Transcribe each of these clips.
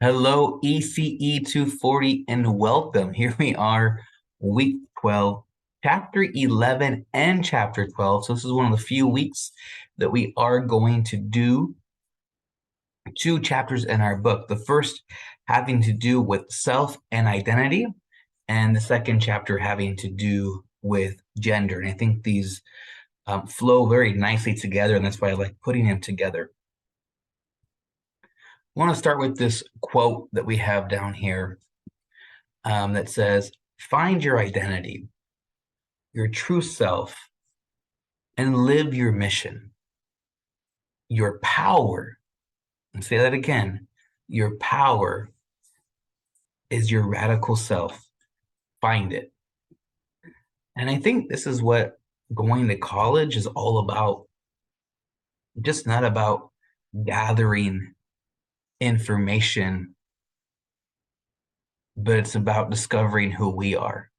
Hello, ECE 240, and welcome. Here we are, week 12, chapter 11, and chapter 12. So, this is one of the few weeks that we are going to do two chapters in our book. The first having to do with self and identity, and the second chapter having to do with gender. And I think these flow very nicely together, and that's why I like putting them together. I want to start with this quote that we have down here that says, "Find your identity, your true self, and live your mission. Your power," and say that again, your power is your radical self. Find it. And I think this is what going to college is all about. Just not about gathering information, but it's about discovering who we are.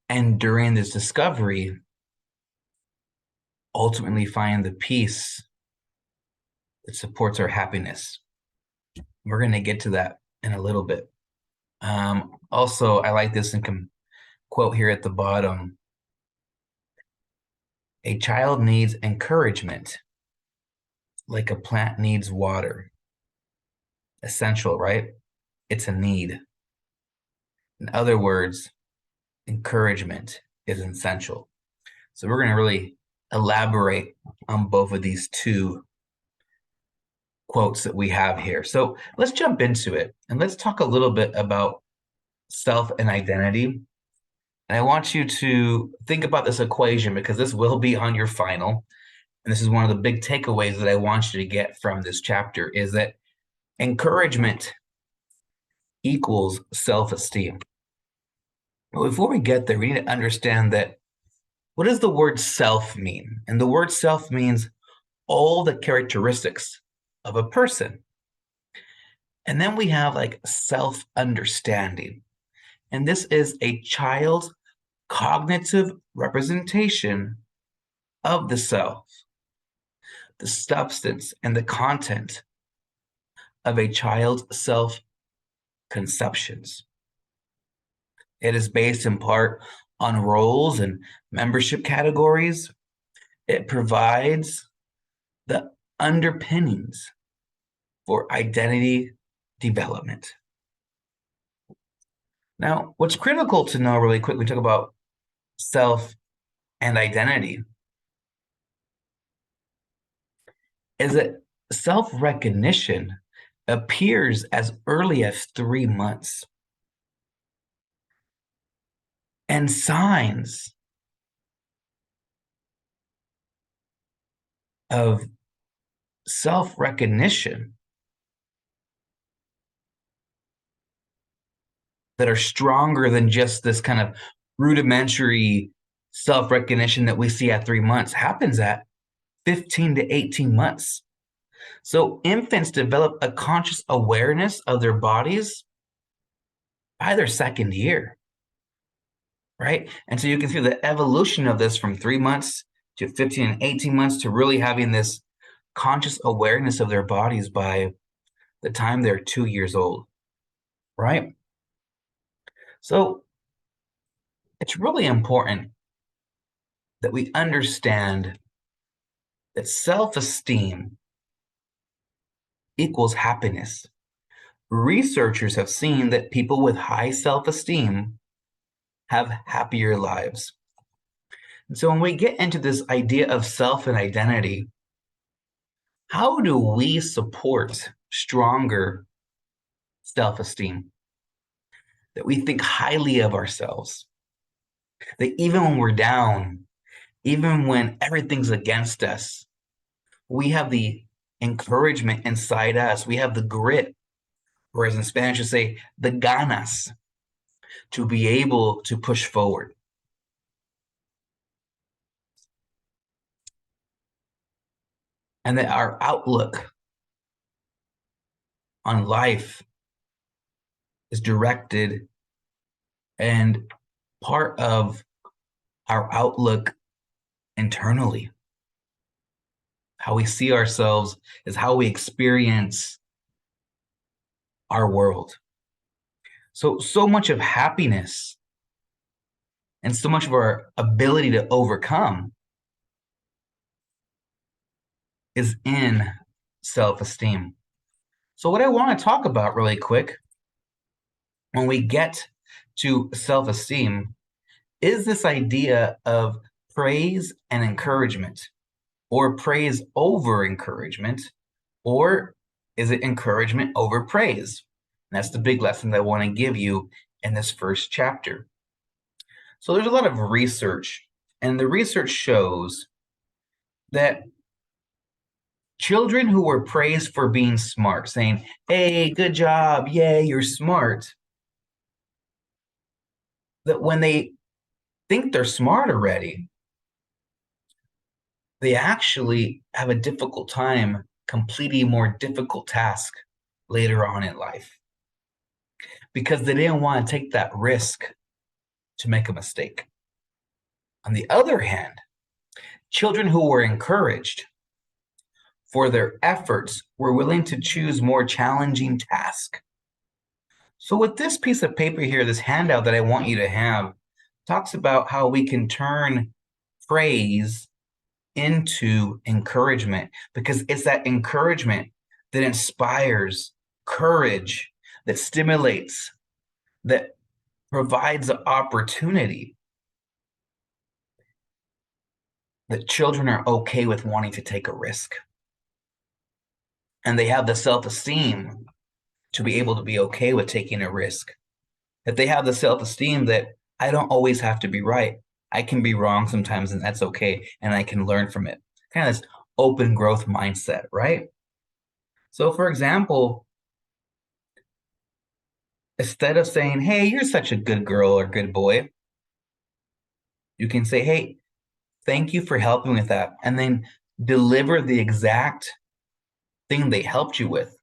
And during this discovery, ultimately find the peace that supports our happiness. We're going to get to that in a little bit. Also, I like this quote here at the bottom. A child needs encouragement like a plant needs water. Essential, right? It's a need. In other words, encouragement is essential. So we're going to really elaborate on both of these two quotes that we have here. So let's jump into it and let's talk a little bit about self and identity. And I want you to think about this equation because this will be on your final. And this is one of the big takeaways that I want you to get from this chapter is that encouragement equals self-esteem. But before we get there, we need to understand that what does the word self mean? And the word self means all the characteristics of a person. And then we have like self-understanding. And this is a child's cognitive representation of the self, the substance and the content of a child's self-conceptions. It is based in part on roles and membership categories. It provides the underpinnings for identity development. Now, what's critical to know really quick, we talk about self and identity, is that self-recognition appears as early as 3 months. And signs of self-recognition that are stronger than just this kind of rudimentary self-recognition that we see at 3 months happens at 15 to 18 months. So infants develop a conscious awareness of their bodies by their second year, right? And so you can see the evolution of this from 3 months to 15 and 18 months to really having this conscious awareness of their bodies by the time they're 2 years old, right? So it's really important that we understand that self-esteem equals happiness. Researchers have seen that people with high self-esteem have happier lives. And so when we get into this idea of self and identity, how do we support stronger self-esteem? That we think highly of ourselves. That even when we're down, even when everything's against us, we have the encouragement inside us. We have the grit, or as in Spanish you say, the ganas, to be able to push forward. And that our outlook on life is directed, and part of our outlook internally, how we see ourselves is how we experience our world. So much of happiness and so much of our ability to overcome is in self-esteem. So what I want to talk about really quick when we get to self-esteem is this idea of praise and encouragement, or praise over encouragement, or is it encouragement over praise? And that's the big lesson that I want to give you in this first chapter. So there's a lot of research, and the research shows that children who were praised for being smart, saying, hey, good job, yay, you're smart, that when they think they're smart already, they actually have a difficult time completing a more difficult task later on in life because they didn't want to take that risk to make a mistake. On the other hand, children who were encouraged for their efforts were willing to choose more challenging tasks. So with this piece of paper here, this handout that I want you to have, talks about how we can turn praise into encouragement, because it's that encouragement that inspires courage, that stimulates, that provides the opportunity that children are okay with wanting to take a risk. And they have the self-esteem to be able to be okay with taking a risk. That they have the self-esteem that I don't always have to be right. I can be wrong sometimes, and that's okay, and I can learn from it. Kind of this open growth mindset, right? So for example, instead of saying, hey, you're such a good girl or good boy, you can say, hey, thank you for helping with that, and then deliver the exact thing they helped you with.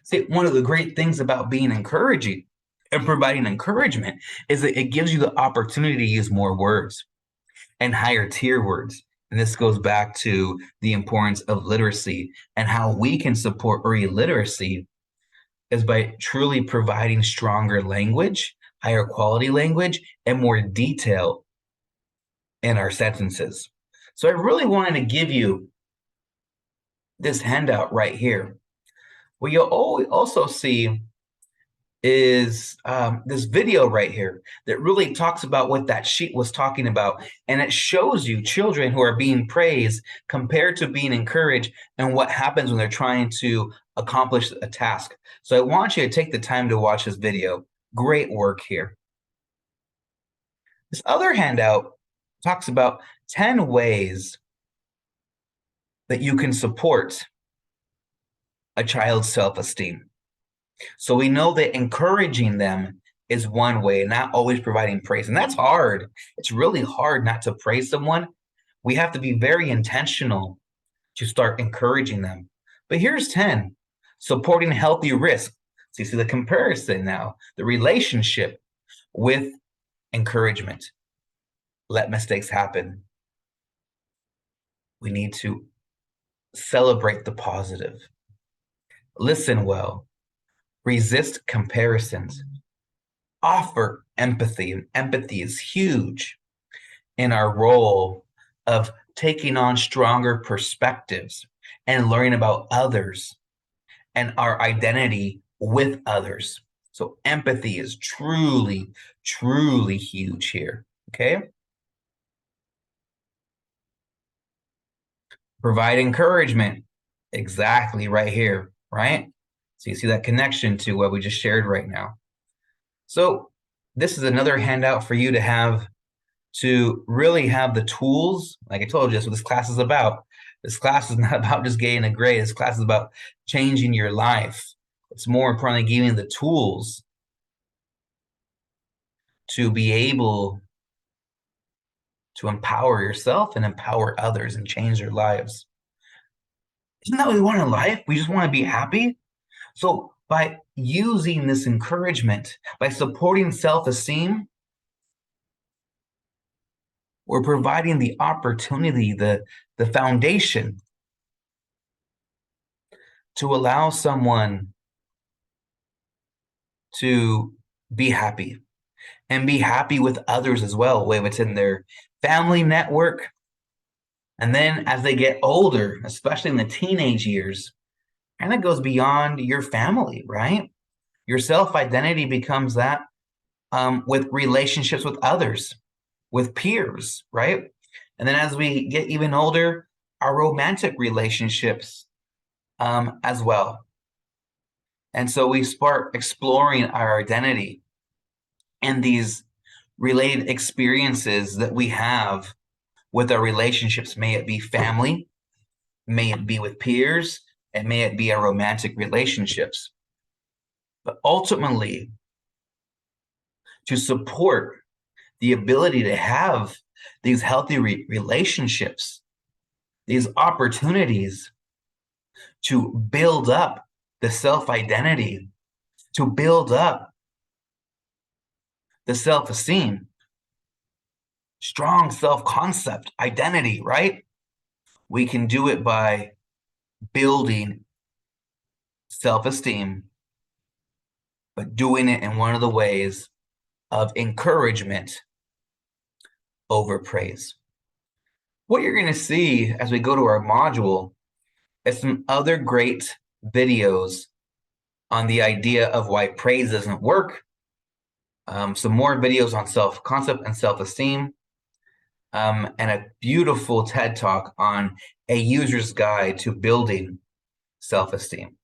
See, one of the great things about being encouraging and providing encouragement is that it gives you the opportunity to use more words and higher tier words. And this goes back to the importance of literacy, and how we can support early literacy is by truly providing stronger language, higher quality language, and more detail in our sentences. So I really wanted to give you this handout right here. What you'll also see is this video right here that really talks about what that sheet was talking about. And it shows you children who are being praised compared to being encouraged, and what happens when they're trying to accomplish a task. So I want you to take the time to watch this video. Great work here. This other handout talks about 10 ways that you can support a child's self-esteem. So we know that encouraging them is one way, not always providing praise. And that's hard. It's really hard not to praise someone. We have to be very intentional to start encouraging them. But here's 10. Supporting healthy risk. So you see the comparison now, the relationship with encouragement. Let mistakes happen. We need to celebrate the positive. Listen well. Resist comparisons. Offer empathy. And empathy is huge in our role of taking on stronger perspectives and learning about others and our identity with others. So empathy is truly, truly huge here, okay? Provide encouragement, exactly right here, right? So you see that connection to what we just shared right now. So this is another handout for you to have, to really have the tools. Like I told you, that's what this class is about. This class is not about just getting a grade. This class is about changing your life. It's more importantly giving you the tools to be able to empower yourself and empower others and change their lives. Isn't that what we want in life? We just want to be happy. So by using this encouragement, by supporting self-esteem, we're providing the opportunity, the foundation to allow someone to be happy and be happy with others as well, whether it's in their family network. And then as they get older, especially in the teenage years, kind of goes beyond your family, right? Your self-identity becomes that with relationships with others, with peers, right? And then as we get even older, our romantic relationships as well. And so we start exploring our identity and these related experiences that we have with our relationships. May it be family, may it be with peers, and may it be our romantic relationships. But ultimately, to support the ability to have these healthy relationships, these opportunities to build up the self-identity, to build up the self-esteem, strong self-concept, identity, right? We can do it by building self-esteem, but doing it in one of the ways of encouragement over praise. What you're going to see as we go to our module is some other great videos on the idea of why praise doesn't work, some more videos on self-concept and self-esteem, and a beautiful TED Talk on a user's guide to building self-esteem.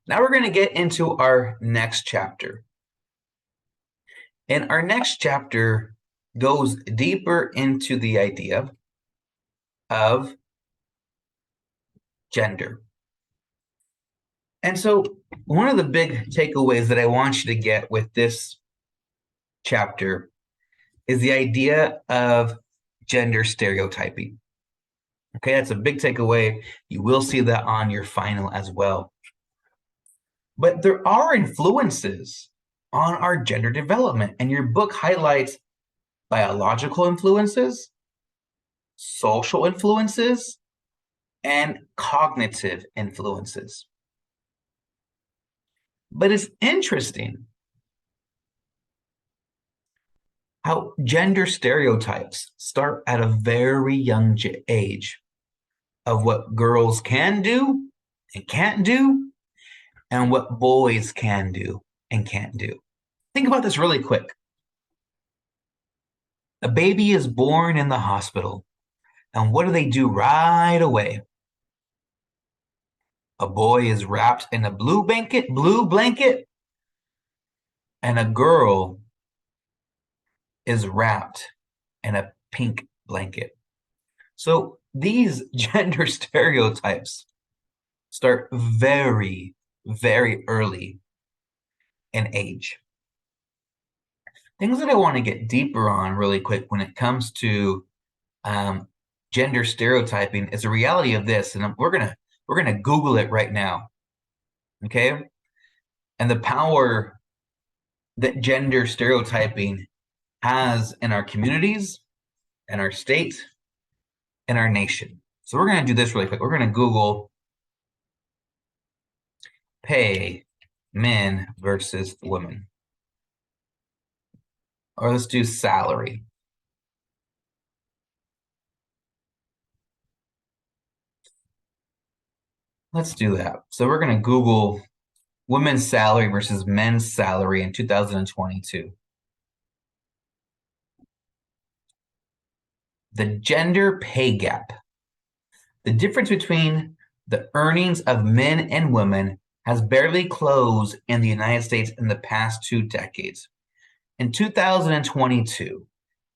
Now we're going to get into our next chapter. And our next chapter goes deeper into the idea of gender. And so one of the big takeaways that I want you to get with this chapter is the idea of gender stereotyping. Okay, that's a big takeaway. You will see that on your final as well. But there are influences on our gender development, and your book highlights biological influences, social influences, and cognitive influences. But it's interesting how gender stereotypes start at a very young age of what girls can do and can't do, and what boys can do and can't do. Think about this really quick. A baby is born in the hospital, and what do they do right away? A boy is wrapped in a blue blanket, and a girl is wrapped in a pink blanket. So these gender stereotypes start very, very early in age. Things that I want to get deeper on really quick when it comes to gender stereotyping is the reality of this, and we're gonna Google it right now, okay? And the power that gender stereotyping has in our communities, in our state, in our nation. So we're gonna do this really quick. We're gonna Google pay men versus women. Or let's do salary. Let's do that. So we're going to Google women's salary versus men's salary in 2022. The gender pay gap. The difference between the earnings of men and women has barely closed in the United States in the past 2 decades. In 2022,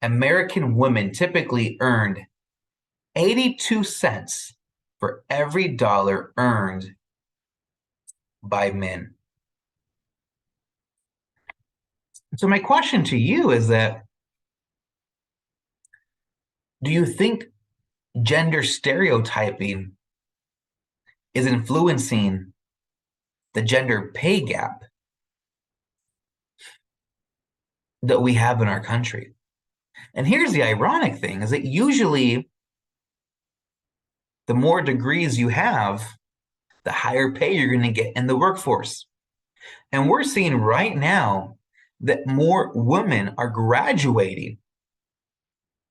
American women typically earned 82 cents for every dollar earned by men. So my question to you is that, do you think gender stereotyping is influencing the gender pay gap that we have in our country? And here's the ironic thing, is that usually the more degrees you have, the higher pay you're going to get in the workforce. And we're seeing right now that more women are graduating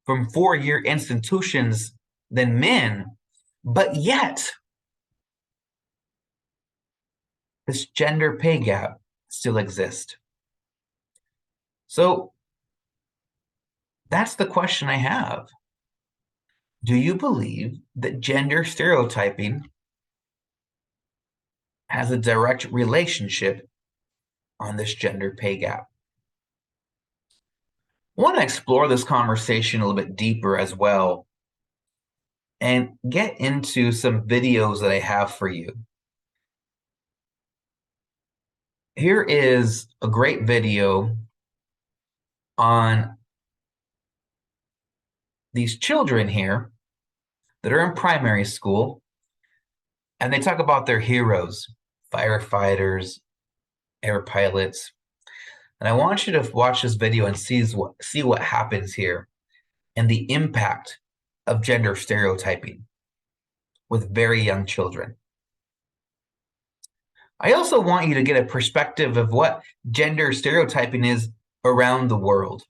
from four-year institutions than men, but yet this gender pay gap still exists. So that's the question I have. Do you believe that gender stereotyping has a direct relationship on this gender pay gap? I want to explore this conversation a little bit deeper as well and get into some videos that I have for you. Here is a great video on these children here that are in primary school, and they talk about their heroes, firefighters, air pilots. And I want you to watch this video and see what happens here and the impact of gender stereotyping with very young children. I also want you to get a perspective of what gender stereotyping is around the world.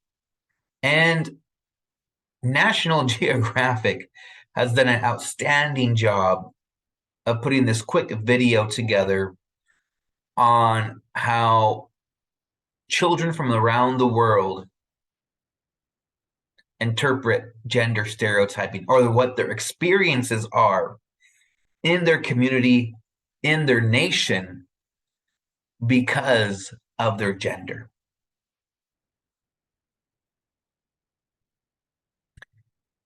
And National Geographic has done an outstanding job of putting this quick video together on how children from around the world interpret gender stereotyping, or what their experiences are in their community, in their nation, because of their gender.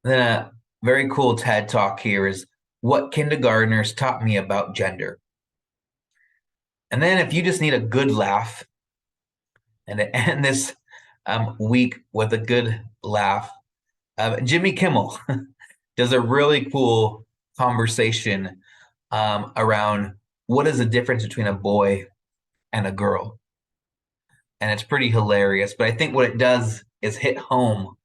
Then a very cool TED Talk here is what kindergartners taught me about gender. And then if you just need a good laugh and to end this week with a good laugh, Jimmy Kimmel does a really cool conversation around what is the difference between a boy and a girl. And it's pretty hilarious, but I think what it does is hit home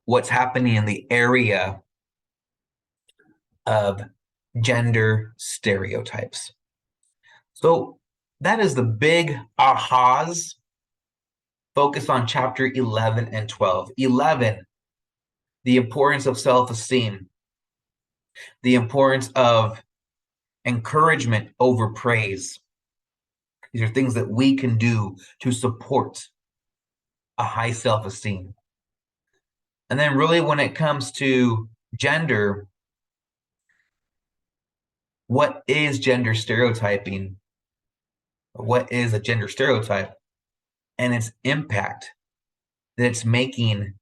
what's happening in the area of gender stereotypes. So that is the big ahas focused on chapter 11 and 12. 11, the importance of self-esteem, the importance of encouragement over praise. These are things that we can do to support a high self-esteem. And then really when it comes to gender, what is gender stereotyping? What is a gender stereotype? And its impact that it's making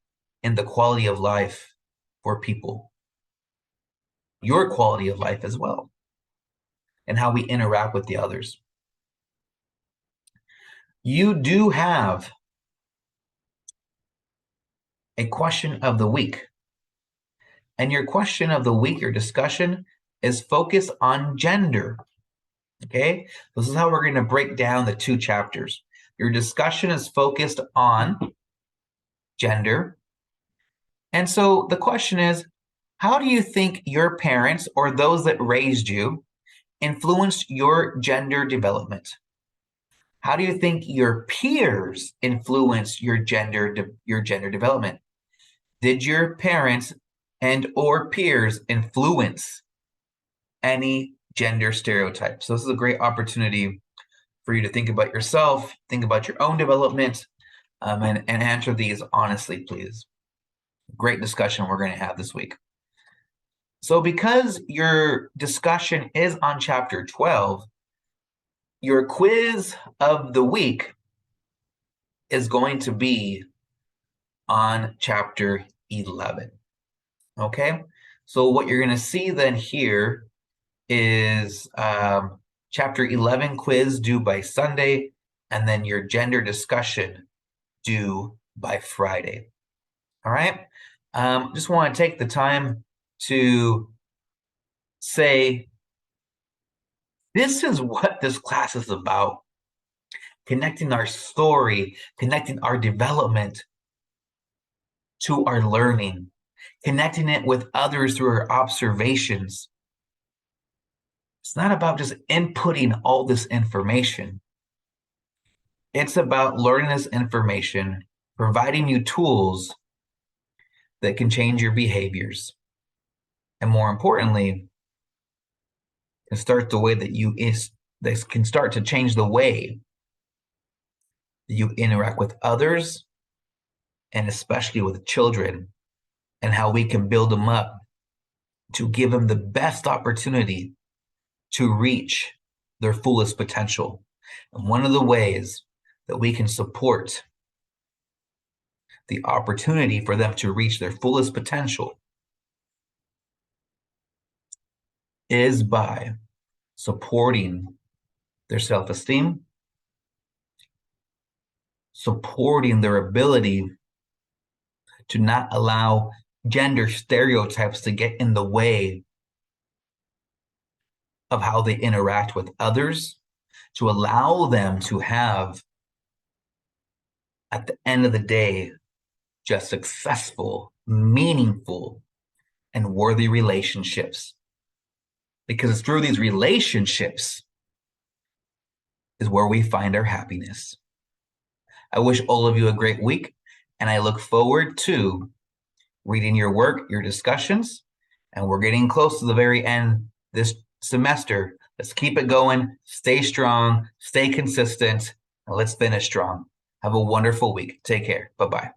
in the quality of life for people. Your quality of life as well. And how we interact with the others. You do have a question of the week. And your question of the week, your discussion, is focused on gender. Okay? This is how we're going to break down the two chapters. Your discussion is focused on gender. And so the question is, how do you think your parents or those that raised you influenced your gender development? How do you think your peers influenced your gender development? Did your parents and or peers influence any gender stereotypes? So this is a great opportunity for you to think about yourself, think about your own development, and answer these honestly, please. Great discussion we're going to have this week. So because your discussion is on chapter 12, your quiz of the week is going to be on chapter 11. Okay? So what you're going to see then here is chapter 11 quiz due by Sunday, and then your gender discussion due by Friday. All right? Just want to take the time to say this is what this class is about. Connecting our story, connecting our development to our learning, connecting it with others through our observations, It's not about just inputting all this information. It's about learning this information, providing you tools that can change your behaviors. And more importantly, can start the way that this can start to change the way that you interact with others and especially with children, and how we can build them up to give them the best opportunity to reach their fullest potential. And one of the ways that we can support the opportunity for them to reach their fullest potential is by supporting their self-esteem, supporting their ability to not allow gender stereotypes to get in the way of how they interact with others, to allow them to have, at the end of the day, just successful, meaningful, and worthy relationships. Because it's through these relationships is where we find our happiness. I wish all of you a great week, and I look forward to reading your work, your discussions, and we're getting close to the very end this semester. Let's keep it going, stay strong, stay consistent, and let's finish strong. Have a wonderful week. Take care. Bye-bye.